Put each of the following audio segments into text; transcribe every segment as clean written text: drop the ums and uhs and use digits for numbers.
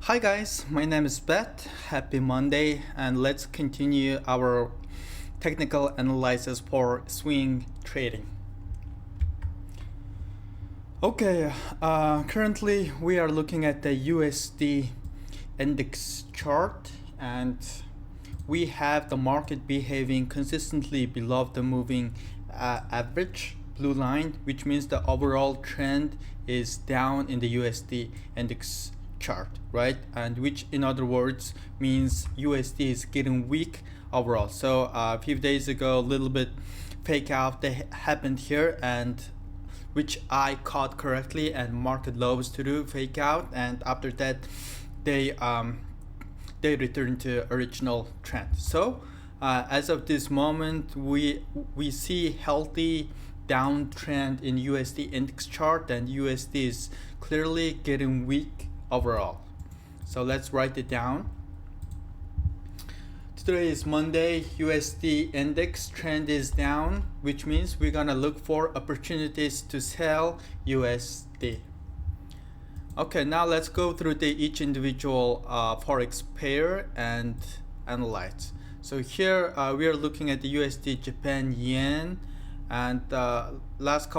Hi guys, my name is Beth. Happy Monday, and let's continue our technical analysis for swing trading. Okay, currently we are looking at the USD index chart, and we have the market behaving consistently below the moving average blue line, which means the overall trend is down in the USD index chart, right? And which in other words means USD is getting weak overall. So a few days ago, a little bit fake out that happened here, and which I caught correctly, and market loves to do fake out, and after that they return to original trend. So as of this moment, we see healthy downtrend in USD index chart, and USD is clearly getting weak overall. So let's write it down. Today is Monday. USD index trend is down, which means we're gonna look for opportunities to sell USD. Okay, now let's go through each individual Forex pair and analyze. So here we are looking at the USD Japan yen, and last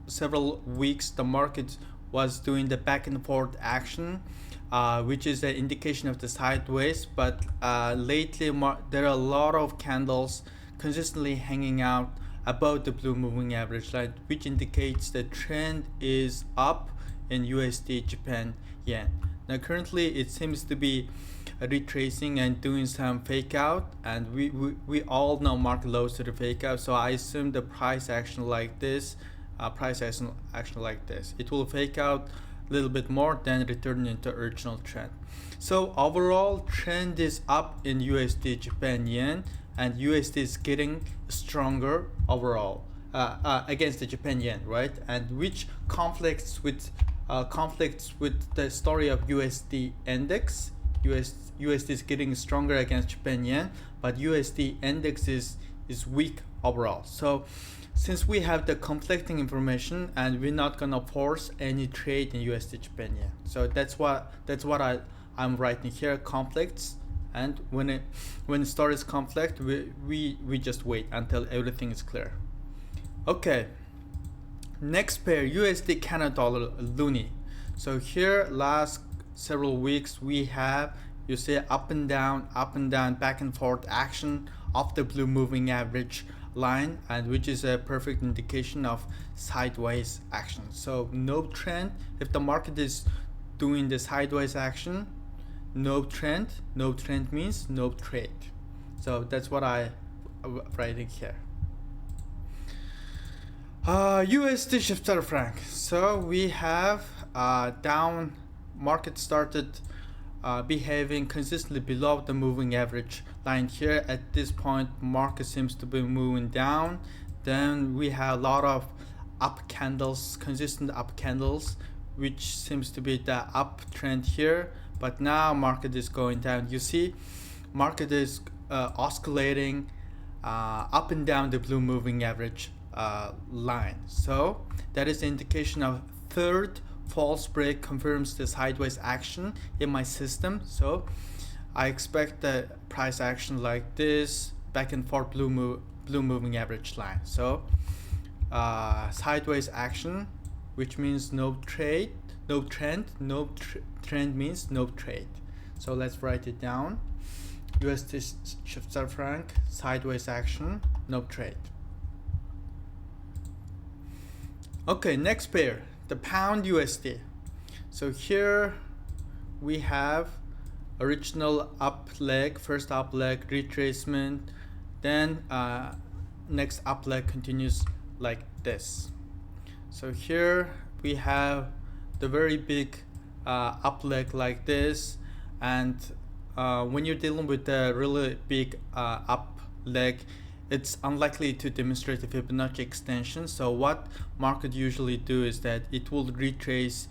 several weeks the market was doing the back and forth action, which is an indication of the sideways, but lately there are a lot of candles consistently hanging out above the blue moving average line, which indicates the trend is up in USD Japan yen. Now currently it seems to be retracing and doing some fake out, and we all know market lows to the fake out, so I assume the price action like this, it will fake out a little bit more, then return into original trend. So overall trend is up in USD Japan yen, and USD is getting stronger overall against the Japan yen, right? And which conflicts with the story of USD index. USD is getting stronger against Japan yen, but USD index is weak overall. So since we have the conflicting information, and we're not gonna force any trade in USD Japan yen, so that's what I'm writing here, conflicts. And when it starts conflict, we just wait until everything is clear. Okay, next pair, USD Canada dollar loonie. So here last several weeks we have, you see, up and down, back and forth action of the blue moving average line, and which is a perfect indication of sideways action. So no trend. If the market is doing the sideways action, no trend means no trade. So that's what I writing here. USD shifter franc. So we have down, market started behaving consistently below the moving average line here. At this point market seems to be moving down. Then we have a lot of up candles, consistent up candles, which seems to be the uptrend here, but now market is going down. You see market is oscillating up and down the blue moving average line. So that is the indication of third false break confirms the sideways action in my system. So I expect the price action like this, back and forth blue moving average line. So sideways action, which means no trade, no trend, trend means no trade. So let's write it down. USD shifter franc, sideways action, no trade. Okay, next pair, the pound USD. So here we have original up leg, first up leg retracement, then next up leg continues like this. So here we have the very big up leg like this, and when you're dealing with the really big up leg, it's unlikely to demonstrate a Fibonacci extension. So what market usually do is that it will retrace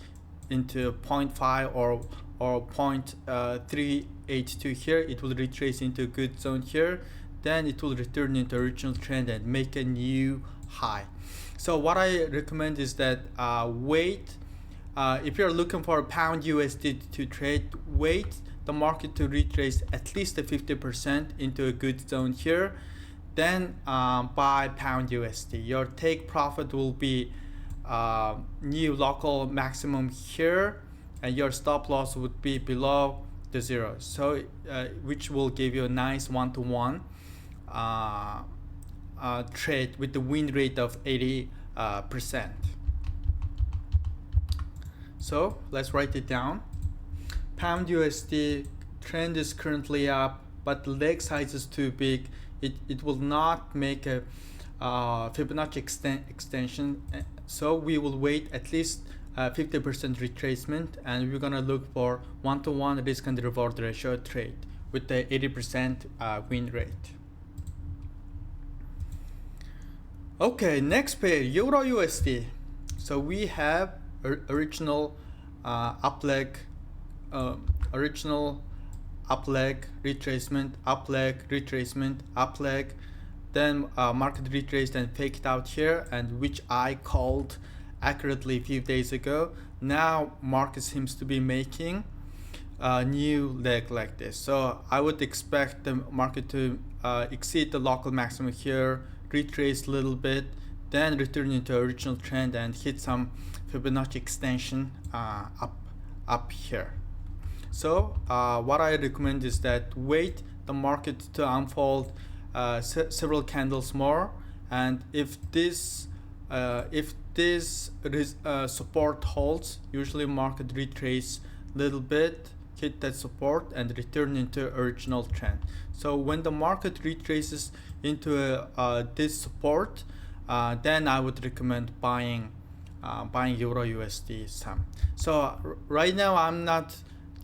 into 0.5 or 0.382 here. It will retrace into a good zone here, then it will return into original trend and make a new high. So what I recommend is that wait if you're looking for pound USD to trade, wait the market to retrace at least a 50% into a good zone here, then buy pound USD. Your take profit will be new local maximum here, and your stop loss would be below the zero, so which will give you a nice one-to-one trade with the win rate of 80%. So let's write it down. Pound USD trend is currently up, but the leg size is too big. It will not make a Fibonacci extension, so we will wait at least 50% retracement, and we're gonna look for one-to-one risk and reward ratio trade with the 80% win rate. Okay, next pair, Euro USD. So we have original up leg, retracement, up leg, then market retraced and faked out here, and which I called accurately a few days ago. Now market seems to be making a new leg like this, so I would expect the market to exceed the local maximum here, retrace a little bit, then return into original trend and hit some Fibonacci extension up here. So what I recommend is that wait the market to unfold several candles more, and if this support holds, usually market retrace little bit, hit that support and return into original trend. So when the market retraces into this support, then I would recommend buying Euro USD some. So right now I'm not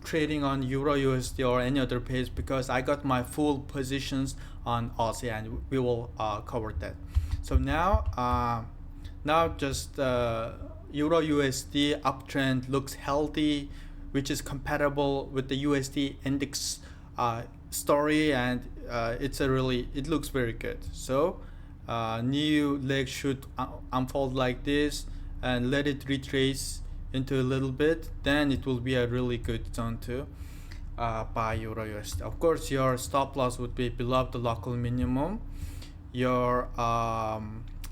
trading on Euro USD or any other pairs because I got my full positions on Aussie, and we will cover that. So now just Euro USD uptrend looks healthy, which is compatible with the USD index story, and it looks very good. So new leg should unfold like this and let it retrace into a little bit, then it will be a really good zone to buy Euro USD. Of course, your stop loss would be below the local minimum. Your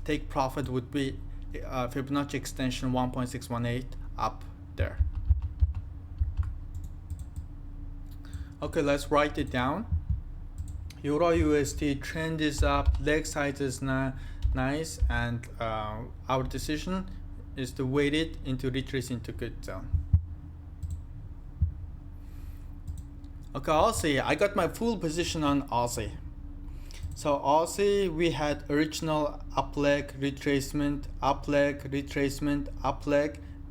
take profit would be Fibonacci extension 1.618 up there. Okay, let's write it down. Euro USD trend is up, leg size is nice, and our decision is to wait it into retrace into good zone. Okay, Aussie, I got my full position on Aussie. So Aussie, we had original up leg retracement, up leg,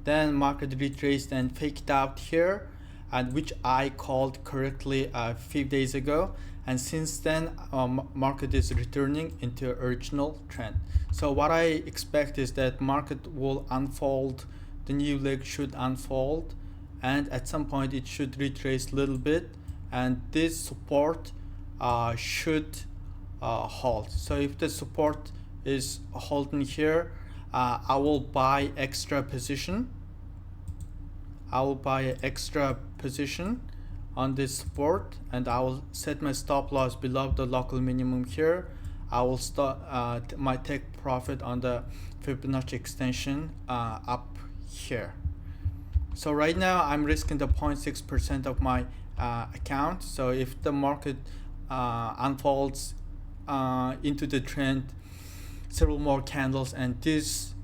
then market retraced and faked out here, and which I called correctly a few days ago, and since then market is returning into original trend. So what I expect is that market will unfold, the new leg should unfold, and at some point it should retrace a little bit, and this support should hold. So if the support is holding here, I will buy extra position. On this support, and I will set my stop loss below the local minimum here. I will start my take profit on the Fibonacci extension up here. So right now I'm risking the 0.6% of my account. So if the market unfolds into the trend, several more candles, and this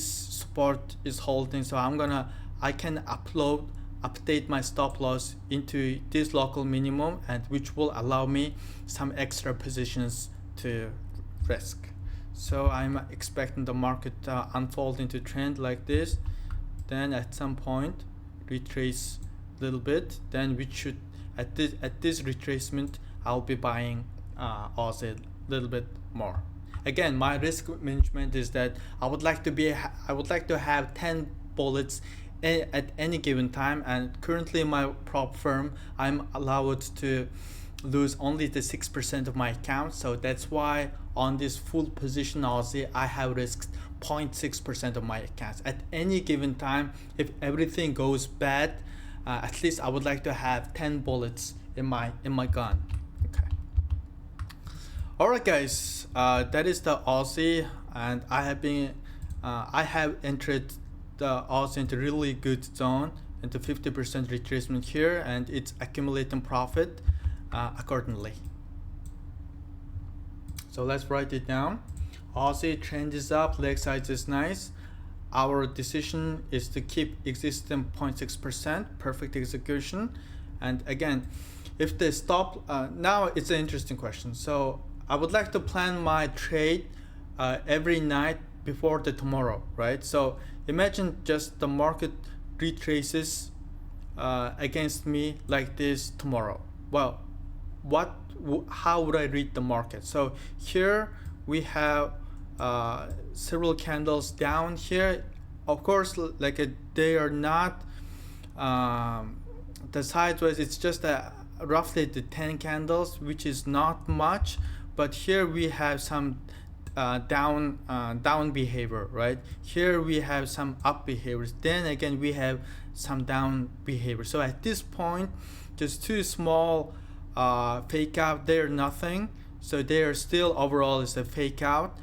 support is holding, so I can update my stop loss into this local minimum, and which will allow me some extra positions to risk. So I'm expecting the market to unfold into trend like this, then at some point retrace a little bit, then we should at this retracement I'll be buying Aussie a little bit more. Again, my risk management is that I would like to have 10 bullets at any given time, and currently in my prop firm I'm allowed to lose only the 6% of my account. So that's why on this full position Aussie I have risked 0.6% of my accounts. At any given time, if everything goes bad, at least I would like to have 10 bullets in my gun. Okay. Alright guys, that is the Aussie, and I have entered the Aussie into really good zone, into 50% retracement here, and it's accumulating profit accordingly. So let's write it down. Aussie trend is up, leg size is nice. Our decision is to keep existing 0.6%, perfect execution. And again, if the stop, now it's an interesting question. So I would like to plan my trade every night before the tomorrow, right? So imagine just the market retraces against me like this tomorrow. Well, how would I read the market? So here we have several candles down here. Of course, they are not the sideways. It's just roughly the 10 candles, which is not much. But here we have some down behavior, right? Here we have some up behaviors. Then again, we have some down behavior. So at this point, just two small fake out. They're nothing. So they are still overall is a fake out,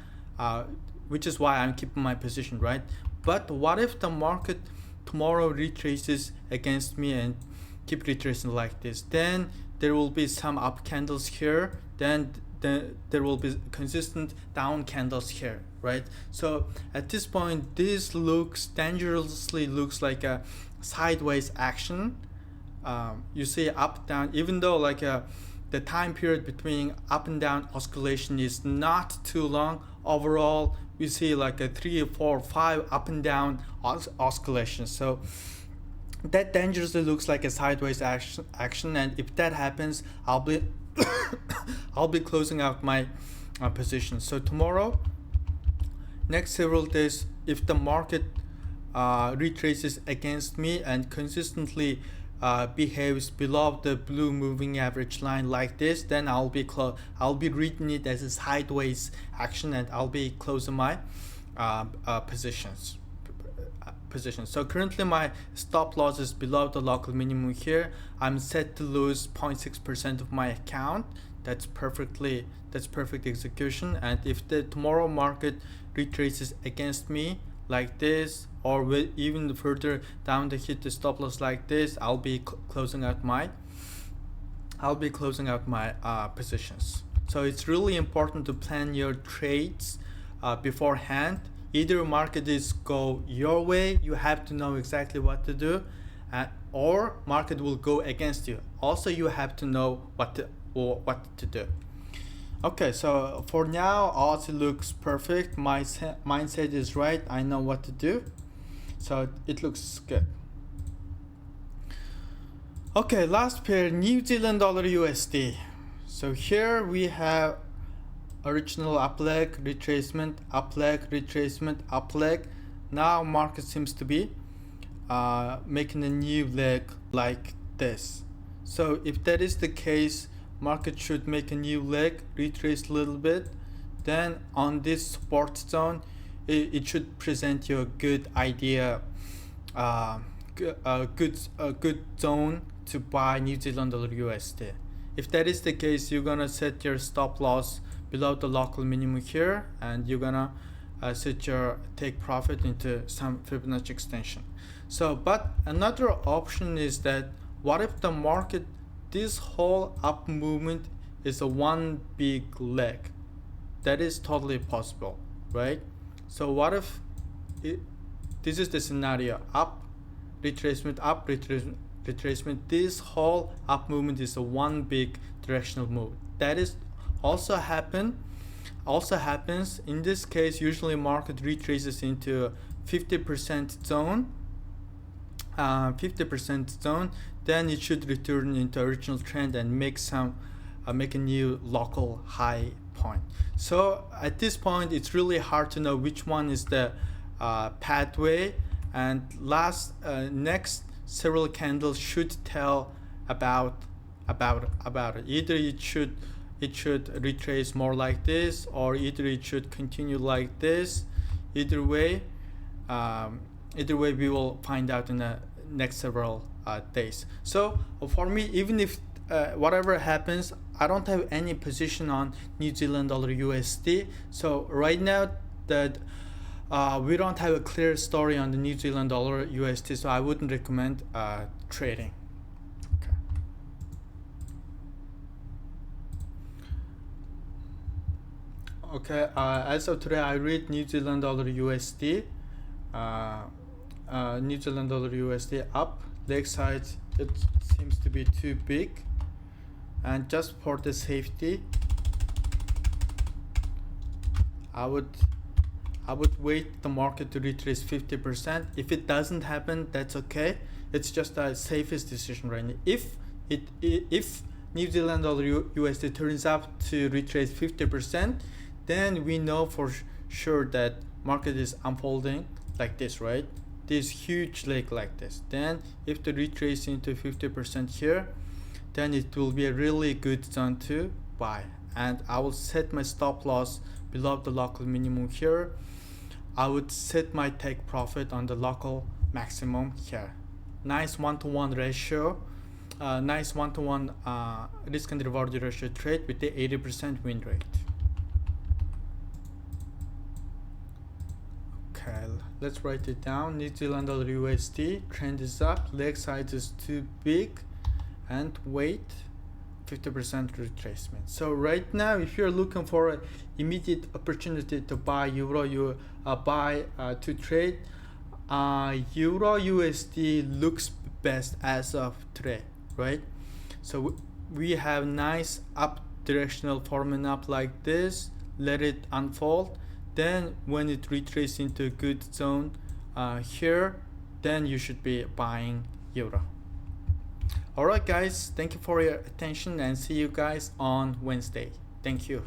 which is why I'm keeping my position, right? But what if the market tomorrow retraces against me and keep retracing like this? Then there will be some up candles here. Then there will be consistent down candles here, right? So at this point, this dangerously looks like a sideways action. You see up down, even though the time period between up and down oscillation is not too long. Overall, we see like a 3, 4, 5 up and down oscillations. So that dangerously looks like a sideways action, and if that happens, I'll be I'll be closing out my position. So tomorrow, next several days, if the market retraces against me and consistently behaves below the blue moving average line like this, then I'll be reading it as a sideways action, and I'll be closing my positions. So currently my stop loss is below the local minimum here. I'm set to lose 0.6% of my account. That's perfect execution. And if the tomorrow market retraces against me like this, or even further down to hit the stop loss like this, I'll be closing out my positions. So it's really important to plan your trades beforehand. Either market is go your way, you have to know exactly what to do, or market will go against you. Also, you have to know what to do. Okay, so for now, Aussie looks perfect. My mindset is right. I know what to do. So it looks good. Okay, last pair, New Zealand dollar USD. So here we have original up leg, retracement, up leg, retracement, up leg. Now market seems to be making a new leg like this. So if that is the case, market should make a new leg, retrace a little bit. Then on this support zone, it should present you a good idea, a good zone to buy New Zealand dollar USD. If that is the case, you're gonna set your stop loss below the local minimum here, and you're gonna set your take profit into some Fibonacci extension. So, but another option is that what if the market, this whole up movement is a one big leg? That is totally possible, right? So what if this is the scenario: up, retracement, up, retracement. This whole up movement is a one big directional move. That is also happens in this case. Usually market retraces into 50% zone, then it should return into original trend and make a new local high point. So at this point, it's really hard to know which one is the pathway, and next several candles should tell about it. Either it should retrace more like this, or either it should continue like this. either way, we will find out in the next several days. So for me, even if whatever happens, I don't have any position on New Zealand dollar USD. So right now that we don't have a clear story on the New Zealand dollar USD, so I wouldn't recommend trading. Okay, as of today, I read New Zealand dollar USD. New Zealand dollar USD up. Leg size, it seems to be too big. And just for the safety, I would wait the market to retrace 50%. If it doesn't happen, that's okay. It's just the safest decision right now. If New Zealand dollar USD turns up to retrace 50%, then we know for sure that market is unfolding like this, right? This huge leg like this. Then if the retrace into 50% here, then it will be a really good zone to buy. And I will set my stop loss below the local minimum here. I would set my take profit on the local maximum here. Nice 1-to-1 ratio, nice 1-to-1 risk and reward ratio trade with the 80% win rate. Okay, let's write it down. New Zealand dollar USD, trend is up, leg size is too big, and wait 50% retracement. So right now, if you're looking for an immediate opportunity to buy euro, to trade euro USD looks best as of today, right? So we have nice up directional forming up like this, let it unfold. Then when it retraces into a good zone here, then you should be buying euro. Alright guys, thank you for your attention and see you guys on Wednesday. Thank you.